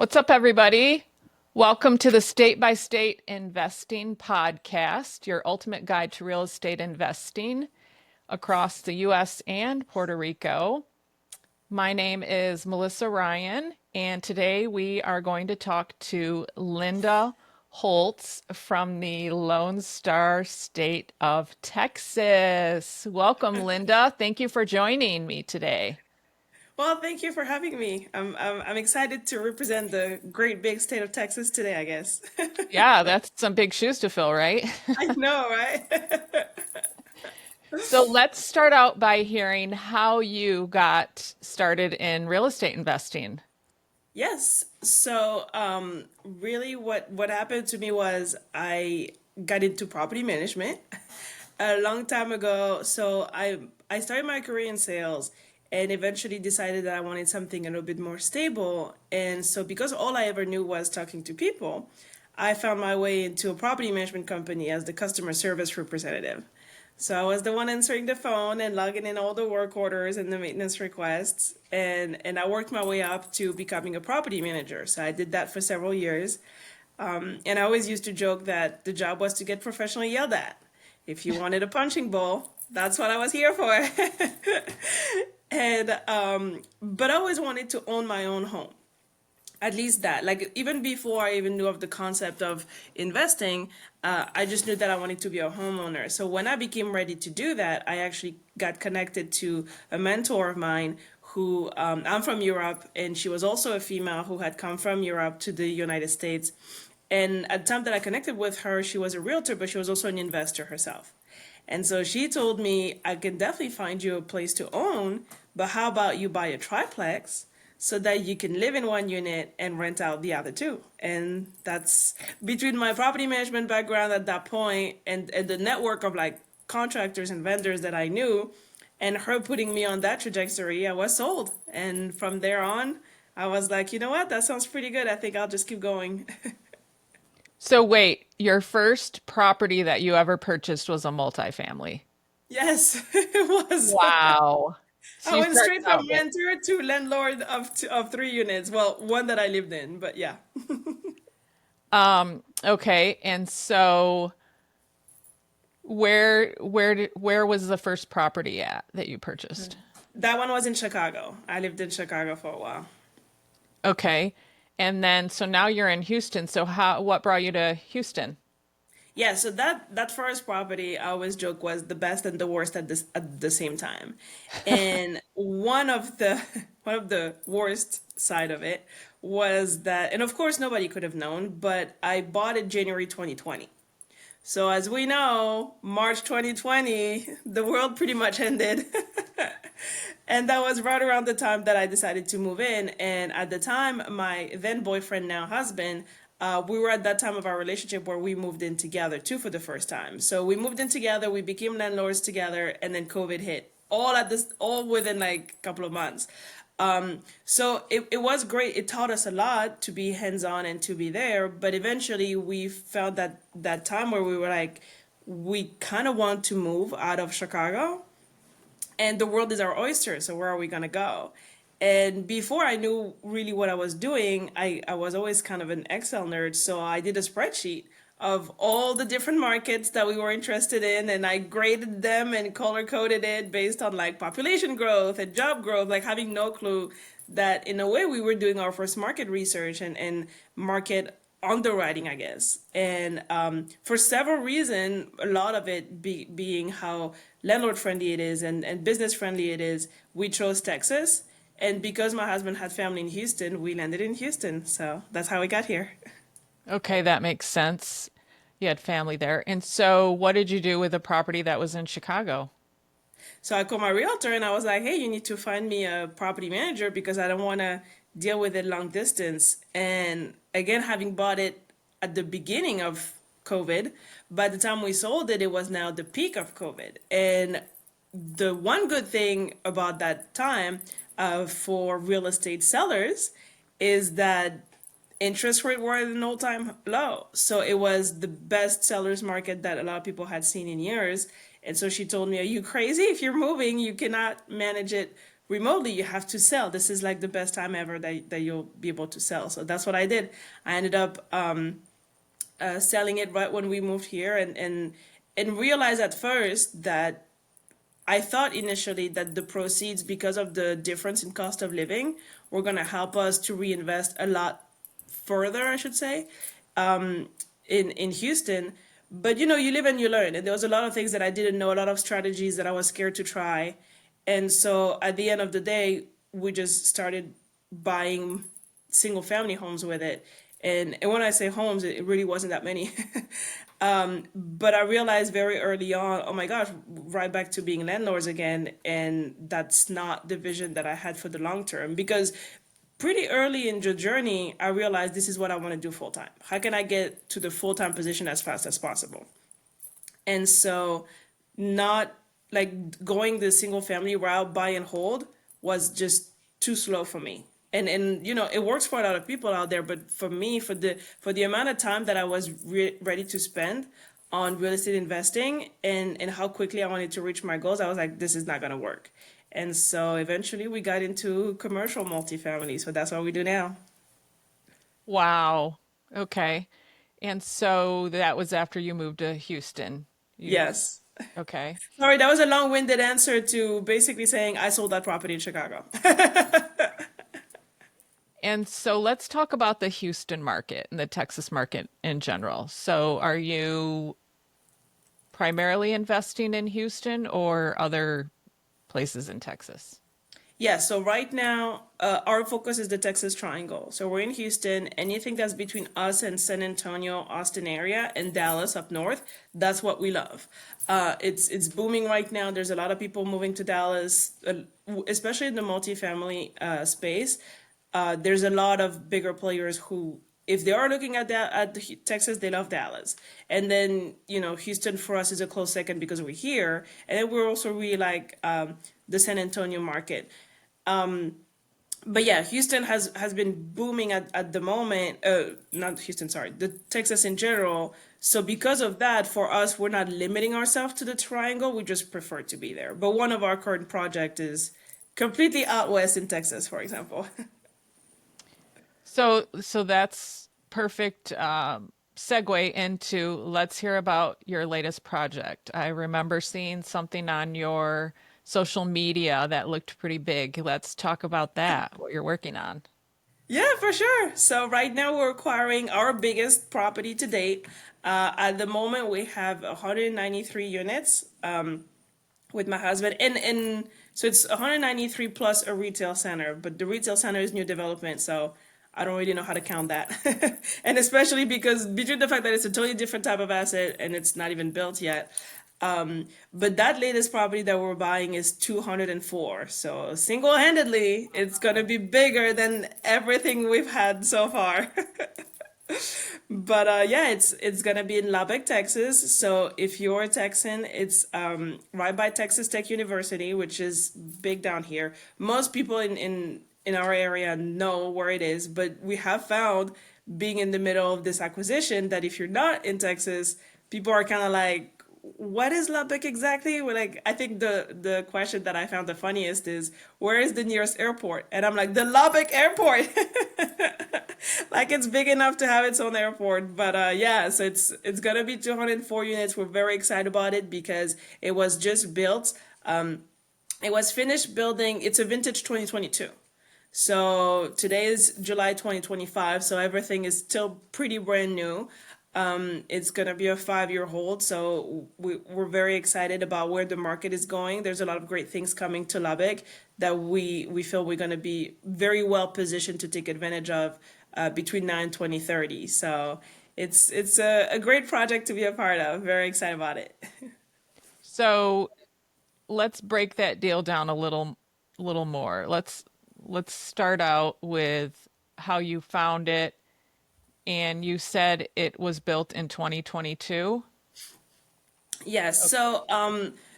What's up, everybody? Welcome to the State by State Investing Podcast, your ultimate guide to real estate investing across the US and Puerto Rico. My name is Melissa Ryan, and today we are going to talk to Linda Holtz from the Lone Star State of Texas. Welcome, Linda. Thank you for joining me today. Well, thank you for having me. I'm excited to represent the great big state of Texas today, I guess. Yeah, that's some big shoes to fill, right? I know, right? So let's start out by hearing how you got started in real estate investing. Yes. Really, what happened to me was I got into property management a long time ago. I started my career in sales and eventually decided that I wanted something a little bit more stable. And so, because all I ever knew was talking to people, I found my way into a property management company as the customer service representative. So I was the one answering the phone and logging in all the work orders and the maintenance requests, and I worked my way up to becoming a property manager. So I did that for several years, and I always used to joke that the job was to get professionally yelled at. If you wanted a punching ball, that's what I was here for. But I always wanted to own my own home, at least that, like, even before I even knew of the concept of investing. I just knew that I wanted to be a homeowner. So when I became ready to do that, I actually got connected to a mentor of mine who, I'm from Europe, and she was also a female who had come from Europe to the United States. And at the time that I connected with her, she was a realtor, but she was also an investor herself. And so she told me, I can definitely find you a place to own, but how about you buy a triplex so that you can live in one unit and rent out the other two? And that's between my property management background at that point and the network of like contractors and vendors that I knew, and her putting me on that trajectory, I was sold. And from there on, I was like, you know what? That sounds pretty good. I think I'll just keep going. So wait, your first property that you ever purchased was a multifamily. Yes, it was. Wow. So I you went started straight from out with, renter to landlord of three units. Well, one that I lived in, but yeah. okay, and so where was the first property at that you purchased? That one was in Chicago. I lived in Chicago for a while. Okay. And then so now you're in Houston. So what brought you to Houston? Yeah, so that first property I always joke was the best and the worst at the same time. And one of the one of the worst side of it was that, and of course nobody could have known, but I bought it January 2020. So as we know, March 2020, the world pretty much ended. And that was right around the time that I decided to move in. And at the time, my then boyfriend, now husband, we were at that time of our relationship where we moved in together too for the first time. So we moved in together, we became landlords together, and then COVID hit. All within like a couple of months. So it was great. It taught us a lot to be hands-on and to be there. But eventually we found that time where we were like, we kind of want to move out of Chicago, and the world is our oyster, so where are we going to go? And before I knew really what I was doing, I was always kind of an Excel nerd, so I did a spreadsheet of all the different markets that we were interested in, and I graded them and color coded it based on like population growth and job growth, like having no clue that in a way we were doing our first market research and market underwriting, I guess. And for several reasons, a lot of it being how landlord friendly it is and business friendly it is, we chose Texas. And because my husband had family in Houston, we landed in Houston. So that's how we got here. Okay, that makes sense. You had family there. And so what did you do with the property that was in Chicago? So I called my realtor and I was like, hey, you need to find me a property manager because I don't want to deal with it long distance. And again, having bought it at the beginning of COVID, by the time we sold it, it was now the peak of COVID. And the one good thing about that time for real estate sellers is that interest rate were at an all-time low. So it was the best sellers market that a lot of people had seen in years. And so she told me, are you crazy? If you're moving, you cannot manage it remotely, you have to sell. This is like the best time ever that you'll be able to sell. So that's what I did. I ended up selling it right when we moved here, and realized at first that I thought initially that the proceeds, because of the difference in cost of living, were going to help us to reinvest a lot further, I should say, in Houston. But you live and you learn, and there was a lot of things that I didn't know, a lot of strategies that I was scared to try, and so at the end of the day, we just started buying single family homes with it. And when I say homes, it really wasn't that many. But I realized very early on, oh my gosh, right back to being landlords again. And that's not the vision that I had for the long term. Because pretty early in the journey, I realized this is what I want to do full time. How can I get to the full time position as fast as possible? And so, not like going the single family route, buy and hold, was just too slow for me. And it works for a lot of people out there, but for me, for the amount of time that I was ready to spend on real estate investing, and how quickly I wanted to reach my goals, I was like, this is not going to work. And so eventually we got into commercial multifamily. So that's what we do now. Wow. Okay. And so that was after you moved to Houston. You, Yes. okay. Sorry, that was a long-winded answer to basically saying I sold that property in Chicago. And so let's talk about the Houston market and the Texas market in general. So are you primarily investing in Houston or other places in Texas? Yeah, so right now, our focus is the Texas Triangle. So we're in Houston. Anything that's between us and San Antonio, Austin area, and Dallas up north, that's what we love. It's booming right now. There's a lot of people moving to Dallas, especially in the multifamily space. There's a lot of bigger players who, if they are looking at that Texas, they love Dallas. And then Houston for us is a close second because we're here, and then we're also really like the San Antonio market. But yeah, Houston has been booming at the moment. Not Houston, sorry, the Texas in general. So because of that, for us, we're not limiting ourselves to the triangle. We just prefer to be there. But one of our current project is completely out west in Texas, for example. So that's perfect segue into let's hear about your latest project. I remember seeing something on your social media that looked pretty big. Let's talk about that, what you're working on. Yeah, for sure. So right now we're acquiring our biggest property to date. At the moment, we have 193 units. With my husband, and so it's 193 plus a retail center, but the retail center is new development, so I don't really know how to count that. And especially because between the fact that it's a totally different type of asset and it's not even built yet. But that latest property that we're buying is 204, so single-handedly it's gonna be bigger than everything we've had so far. But yeah, it's gonna be in Lubbock, Texas. So if you're a Texan, it's right by Texas Tech University, which is big down here. Most people in our area know where it is, but we have found, being in the middle of this acquisition, that if you're not in Texas, people are kind of like, what is Lubbock exactly? We're like, I think the question that I found the funniest is, where is the nearest airport? And I'm like, the Lubbock Airport. Like it's big enough to have its own airport. But yeah, so it's gonna be 204 units. We're very excited about it because it was just built. It was finished building. It's a vintage 2022. So today is July 2025, so everything is still pretty brand new. It's gonna be a 5-year hold, so we're very excited about where the market is going. There's a lot of great things coming to Lubbock that we feel we're gonna be very well positioned to take advantage of between now and 2030. So it's a great project to be a part of. Very excited about it. So let's break that deal down a little more. Let's start out with how you found it, and you said it was built in 2022. Yes.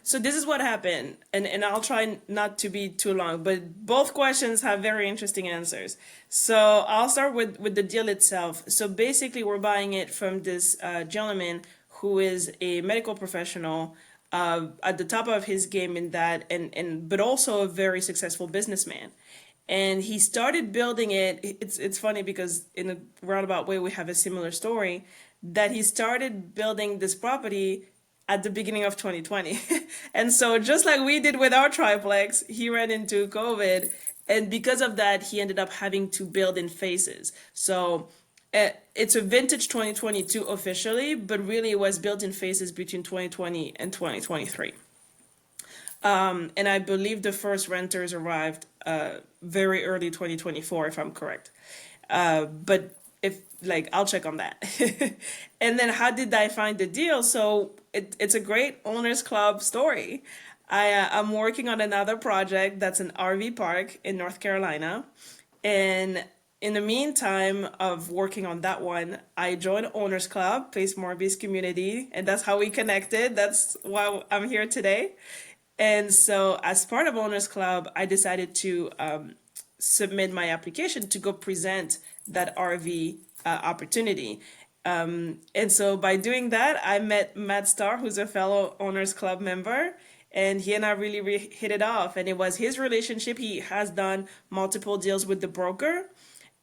So this is what happened, and I'll try not to be too long, but both questions have very interesting answers. So I'll start with the deal itself. So basically, we're buying it from this gentleman who is a medical professional. at the top of his game in that, and but also a very successful businessman. And he started building it. It's funny because in a roundabout way we have a similar story, that he started building this property at the beginning of 2020. And so just like we did with our triplex, he ran into COVID, and because of that he ended up having to build in phases. So it's a vintage 2022 officially, but really it was built in phases between 2020 and 2023. And I believe the first renters arrived very early 2024, if I'm correct. But if like, I'll check on that. And then how did I find the deal? So it's a great owners club story. I'm working on another project that's an RV park in North Carolina, and in the meantime of working on that one, I joined Owners Club, Place Morbius Community, and that's how we connected. That's why I'm here today. And so, as part of Owners Club, I decided to submit my application to go present that RV opportunity. And so, by doing that, I met Matt Starr, who's a fellow Owners Club member, and he and I really, hit it off. And it was his relationship. He has done multiple deals with the broker,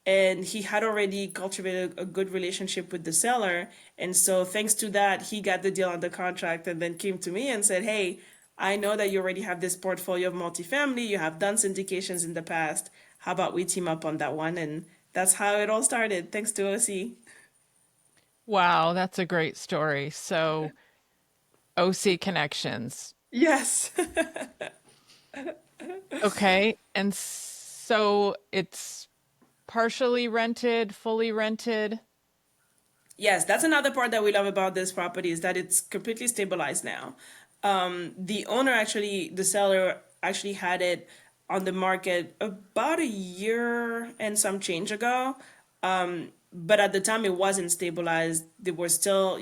and he had already cultivated a good relationship with the seller. And so, thanks to that, he got the deal under contract and then came to me and said, "Hey, I know that you already have this portfolio of multifamily. You have done syndications in the past. How about we team up on that one?" And that's how it all started, thanks to OC. Wow, that's a great story. So, OC connections. Yes. Okay. And so it's partially rented, fully rented. Yes, that's another part that we love about this property, is that it's completely stabilized now. The owner actually, the seller actually had it on the market about a year and some change ago. But at the time it wasn't stabilized. They were still,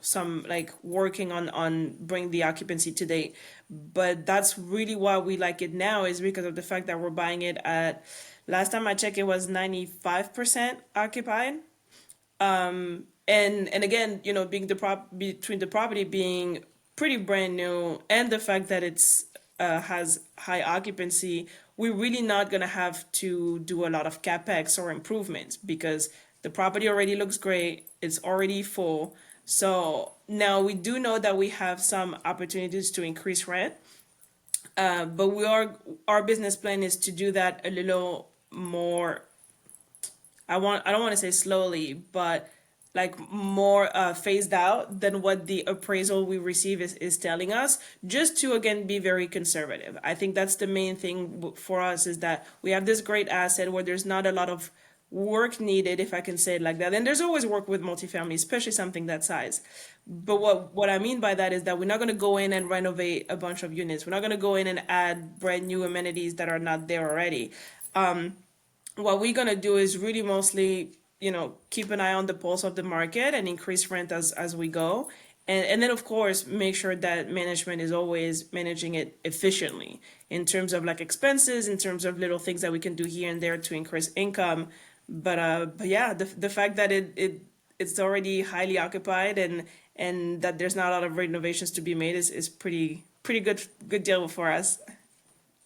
some like working on bringing the occupancy to date. But that's really why we like it now, is because of the fact that we're buying it at, last time I checked, it was 95% occupied. And again, being the between the property being pretty brand new and the fact that it's has high occupancy, we're really not gonna have to do a lot of capex or improvements, because the property already looks great. It's already full. So now we do know that we have some opportunities to increase rent, but our business plan is to do that a little more. I don't want to say slowly, but like more phased out than what the appraisal we receive is telling us, just to again be very conservative. I think that's the main thing for us, is that we have this great asset where there's not a lot of work needed, if I can say it like that. And there's always work with multifamily, especially something that size. But what I mean by that is that we're not going to go in and renovate a bunch of units. We're not going to go in and add brand new amenities that are not there already. What we're gonna do is really mostly, keep an eye on the pulse of the market and increase rent as we go. And then of course make sure that management is always managing it efficiently in terms of like expenses, in terms of little things that we can do here and there to increase income. But yeah, the fact that it's already highly occupied, and that there's not a lot of renovations to be made is pretty good deal for us.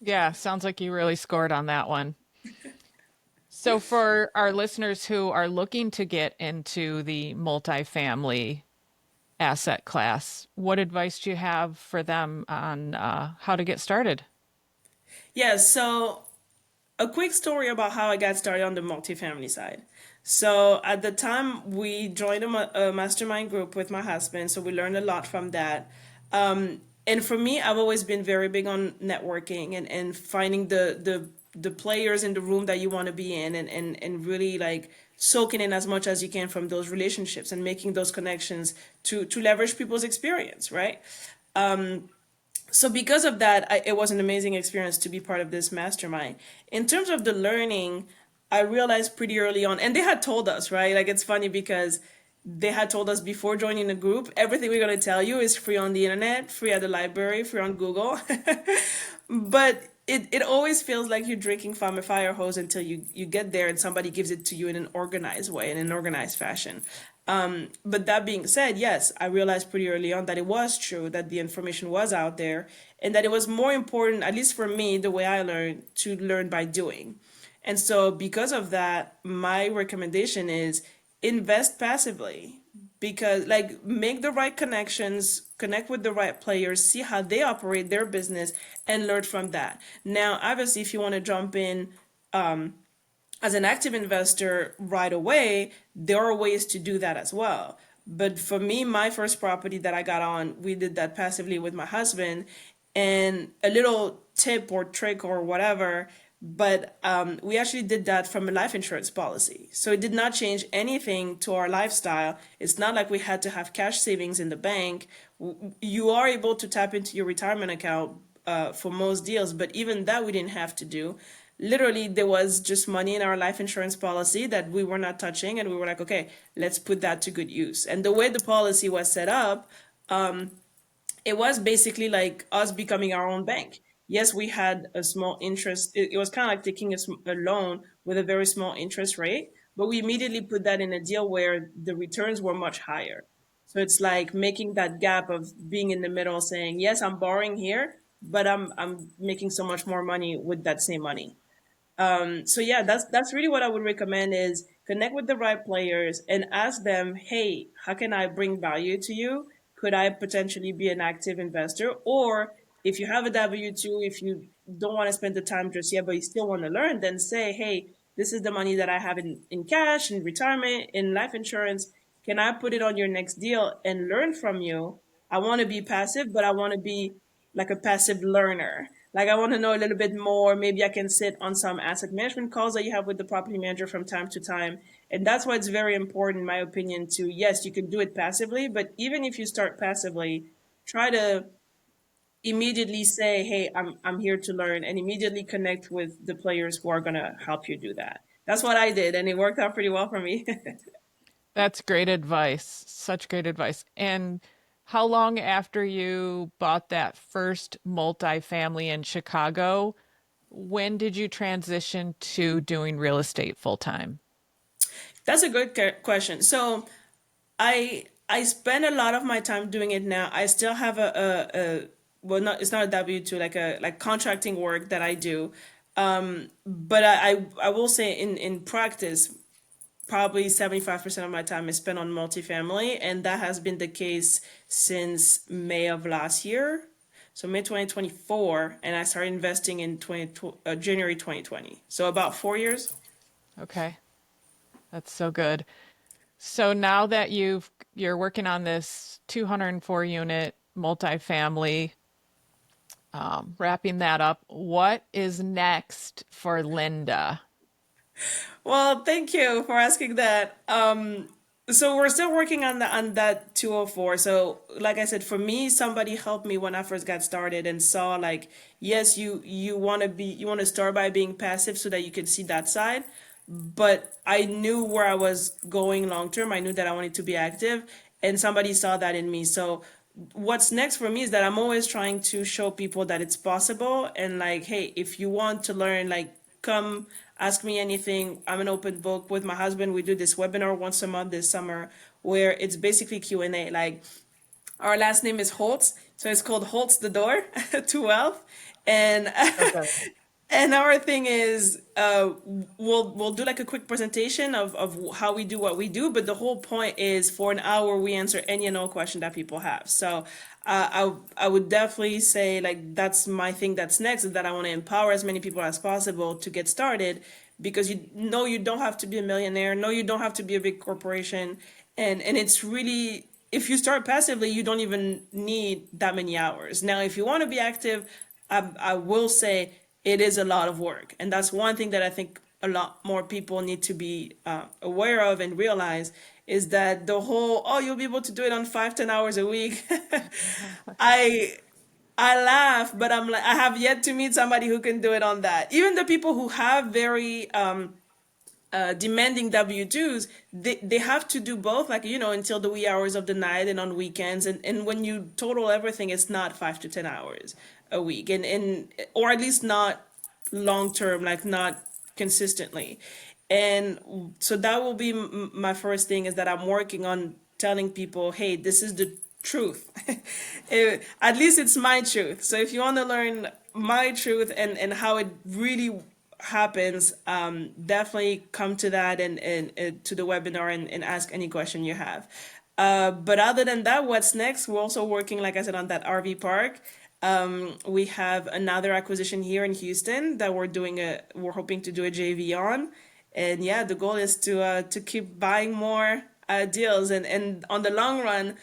Yeah, sounds like you really scored on that one. So, for our listeners who are looking to get into the multifamily asset class, what advice do you have for them on how to get started? Yeah, so a quick story about how I got started on the multifamily side. So at the time, we joined a mastermind group with my husband, so we learned a lot from that. And for me, I've always been very big on networking, and finding the players in the room that you want to be in, and really like soaking in as much as you can from those relationships and making those connections to leverage people's experience, right? So because of that, it was an amazing experience to be part of this mastermind. In terms of the learning, I realized pretty early on, and they had told us, right? Like, it's funny because they had told us before joining the group, everything we're going to tell you is free on the internet, free at the library, free on Google. But it always feels like you're drinking from a fire hose until you get there and somebody gives it to you in an organized way, in an organized fashion. But that being said, yes, I realized pretty early on that it was true, that the information was out there, and that it was more important, at least for me, the way I learned, to learn by doing. And so, because of that, my recommendation is invest passively, because, like, make the right connections, connect with the right players, see how they operate their business, and learn from that. Now, obviously, if you want to jump in as an active investor right away, there are ways to do that as well. But for me, my first property that I got on, we did that passively with my husband. And a little tip or trick or whatever, but we actually did that from a life insurance policy. So it did not change anything to our lifestyle. It's not like we had to have cash savings in the bank. You are able to tap into your retirement account for most deals, but even that we didn't have to do. Literally, there was just money in our life insurance policy that we were not touching, and we were like, okay, let's put that to good use. And the way the policy was set up, it was basically like us becoming our own bank. Yes, we had a small interest. It was kind of like taking a loan with a very small interest rate, but we immediately put that in a deal where the returns were much higher. So it's like making that gap of being in the middle, saying, yes, I'm borrowing here, but I'm making so much more money with that same money. So yeah, that's really what I would recommend is connect with the right players and ask them, hey, how can I bring value to you? Could I potentially be an active investor? Or if you have a W-2, if you don't want to spend the time just yet, but you still want to learn, then say, hey, this is the money that I have in cash, in retirement, in life insurance. Can I put it on your next deal and learn from you? I want to be passive, but I want to be like a passive learner. Like I want to know a little bit more. Maybe I can sit on some asset management calls that you have with the property manager from time to time. And that's why it's very important, in my opinion, to yes, you can do it passively, but even if you start passively, try to immediately say, hey, I'm here to learn and immediately connect with the players who are gonna help you do that. That's what I did, and it worked out pretty well for me. That's great advice. Such great advice. And how long after you bought that first multifamily in Chicago, when did you transition to doing real estate full time? That's a good question. So I spend a lot of my time doing it now. I still have a well, not it's not a W-2, like a like contracting work that I do. But I will say in practice, probably 75% of my time is spent on multifamily, and that has been the case since May of last year. So May 2024, and I started investing in January 2020. So about 4 years. Okay, that's so good. So now that you're working on this 204 unit multifamily, wrapping that up, what is next for Linda? Well, thank you for asking that. So we're still working on that 204. So like I said, for me, somebody helped me when I first got started and saw like, yes, you want to start by being passive so that you can see that side. But I knew where I was going long term. I knew that I wanted to be active, and somebody saw that in me. So what's next for me is that I'm always trying to show people that it's possible and like, hey, if you want to learn, like come ask me anything. I'm an open book. With my husband, we do this webinar once a month this summer where it's basically Q&A. Like our last name is Holtz, so it's called Holtz the Door to Wealth. And Okay. and our thing is, we'll do like a quick presentation of how we do what we do, but the whole point is for an hour we answer any and all question that people have. So I would definitely say like that's my thing that's next is that I want to empower as many people as possible to get started because you know you don't have to be a millionaire, no you don't have to be a big corporation, and it's really if you start passively you don't even need that many hours. Now if you want to be active, I will say it is a lot of work. And that's one thing that I think a lot more people need to be aware of and realize is that the whole, oh, you'll be able to do it on 5, 10 hours a week. I I laugh, but I'm like, I have yet to meet somebody who can do it on that. Even the people who have very demanding W-2s, they have to do both, like, until the wee hours of the night and on weekends. And when you total everything, it's not 5 to 10 hours a week. Or at least not long term, like not consistently. And so that will be my first thing, is that I'm working on telling people, hey, this is the truth. At least it's my truth. So if you want to learn my truth and how it really happens, definitely come to that and to the webinar and ask any question you have. But other than that, what's next? We're also working, like I said, on that RV park. We have another acquisition here in Houston that we're hoping to do a JV on. And yeah, the goal is to keep buying more deals, and on the long run,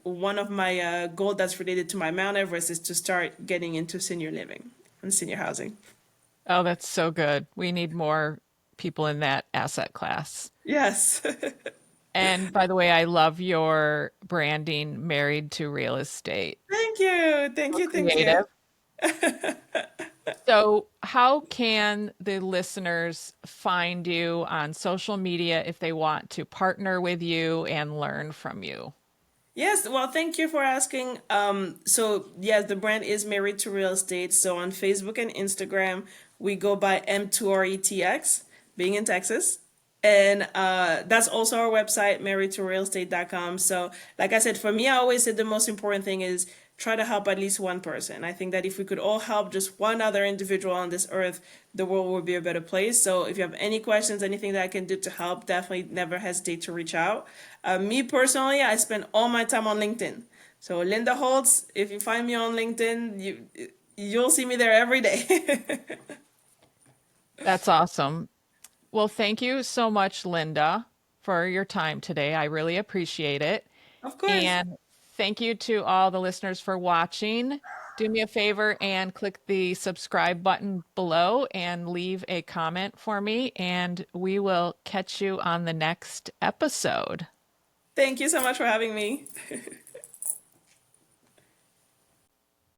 one of my goal that's related to my Mount Everest is to start getting into senior living and senior housing. Oh, that's so good. We need more people in that asset class. Yes. And by the way, I love your branding, Married to Real Estate. Thank you. Thank So you. Thank you. creative. So, how can the listeners find you on social media if they want to partner with you and learn from you? Yes, well, thank you for asking. So yes, the brand is Married to Real Estate. So on Facebook and Instagram, we go by M2RETX, being in Texas. And that's also our website, marriedtorealestate.com. So, like I said, for me, I always said the most important thing is try to help at least one person. I think that if we could all help just one other individual on this earth, the world would be a better place. So, if you have any questions, anything that I can do to help, definitely never hesitate to reach out. Me personally, I spend all my time on LinkedIn. So, Linda Holtz, if you find me on LinkedIn, you'll see me there every day. That's awesome. Well, thank you so much, Linda, for your time today. I really appreciate it. Of course. And thank you to all the listeners for watching. Do me a favor and click the subscribe button below and leave a comment for me, and we will catch you on the next episode. Thank you so much for having me.